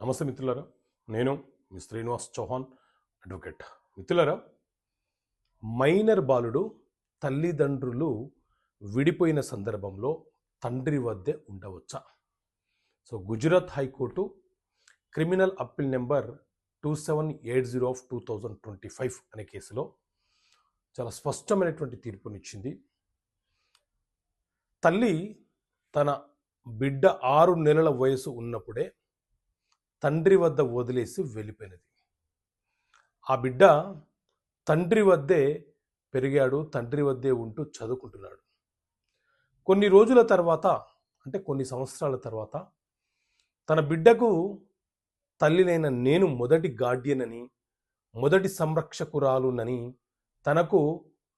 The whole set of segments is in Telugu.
నమస్తే మిత్రులారా, నేను మీ శ్రీనివాస్ చౌహాన్ అడ్వకేట్. మిత్రులారా, మైనర్ బాలుడు తల్లిదండ్రులు విడిపోయిన సందర్భంలో తండ్రి వద్దే ఉండవచ్చా? So Gujarat high court criminal appeal number 2780/2025 అనే కేసులో చాలా స్పష్టమైనటువంటి తీర్పునిచ్చింది. తల్లి తన బిడ్డ 6 నెలల వయసు ఉన్నప్పుడే తండ్రి వద్ద వదిలేసి వెళ్ళిపోయినది. ఆ బిడ్డ తండ్రి వద్దే పెరిగాడు, తండ్రి వద్దే ఉంటూ చదువుకుంటున్నాడు. కొన్ని రోజుల తర్వాత, అంటే కొన్ని సంవత్సరాల తర్వాత, తన బిడ్డకు తల్లినైన నేను మొదటి గార్డియన్ అని, మొదటి సంరక్షకురాలునని తనకు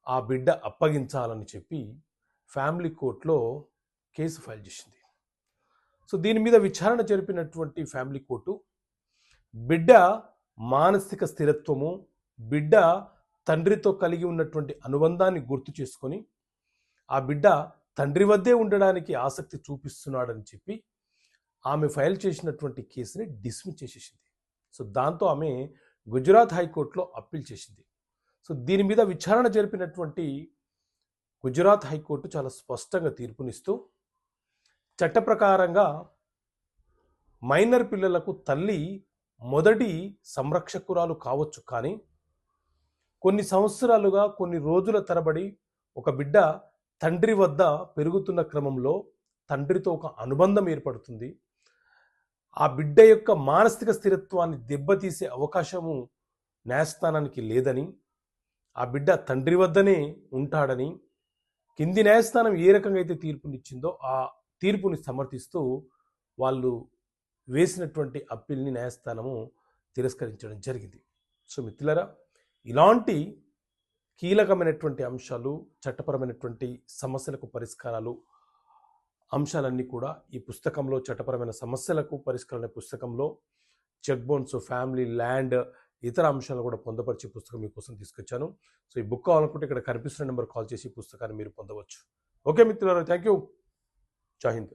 ఆ బిడ్డ అప్పగించాలని చెప్పి ఫ్యామిలీ కోర్టులో కేసు ఫైల్ చేసింది. సో దీని మీద విచారణ జరిపినటువంటి ఫ్యామిలీ కోర్టు బిడ్డ మానసిక స్థిరత్వము, బిడ్డ తండ్రితో కలిగి ఉన్నటువంటి అనుబంధాన్ని గుర్తు చేసుకొని ఆ బిడ్డ తండ్రి వద్దే ఉండడానికి ఆసక్తి చూపిస్తున్నాడని చెప్పి ఆమె ఫైల్ చేసినటువంటి కేసుని డిస్మిస్ చేసేసింది. సో దాంతో ఆమె గుజరాత్ హైకోర్టులో అప్పీల్ చేసింది. సో దీని మీద విచారణ జరిపినటువంటి గుజరాత్ హైకోర్టు చాలా స్పష్టంగా తీర్పునిస్తూ, చట్ట ప్రకారంగా మైనర్ పిల్లలకు తల్లి మొదటి సంరక్షకురాలు కావచ్చు, కానీ కొన్ని సంవత్సరాలుగా, కొన్ని రోజుల తరబడి ఒక బిడ్డ తండ్రి వద్ద పెరుగుతున్న క్రమంలో తండ్రితో ఒక అనుబంధం ఏర్పడుతుంది. ఆ బిడ్డ యొక్క మానసిక స్థిరత్వాన్ని దెబ్బతీసే అవకాశము న్యాయస్థానానికి లేదని, ఆ బిడ్డ తండ్రి వద్దనే ఉంటాడని కింది న్యాయస్థానం ఏ రకంగా అయితే తీర్పునిచ్చిందో ఆ తీర్పుని సమర్థిస్తూ వాళ్ళు వేసినటువంటి అప్పీల్ని న్యాయస్థానము తిరస్కరించడం జరిగింది. సో మిత్రులారా, ఇలాంటి కీలకమైనటువంటి అంశాలు, చట్టపరమైనటువంటి సమస్యలకు పరిష్కారాలు, అంశాలన్నీ కూడా ఈ పుస్తకంలో, చట్టపరమైన సమస్యలకు పరిష్కారం అనే పుస్తకంలో చెక్ బౌన్స్, ఫ్యామిలీ, ల్యాండ్, ఇతర అంశాలు కూడా పొందపరిచే పుస్తకం మీకోసం తీసుకొచ్చాను. సో ఈ బుక్ కావాలనుకుంటే ఇక్కడ కనిపిస్తున్న నెంబర్ కాల్ చేసి ఈ పుస్తకాన్ని మీరు పొందవచ్చు. ఓకే మిత్రులారా, థ్యాంక్ యూ. జై హింద్.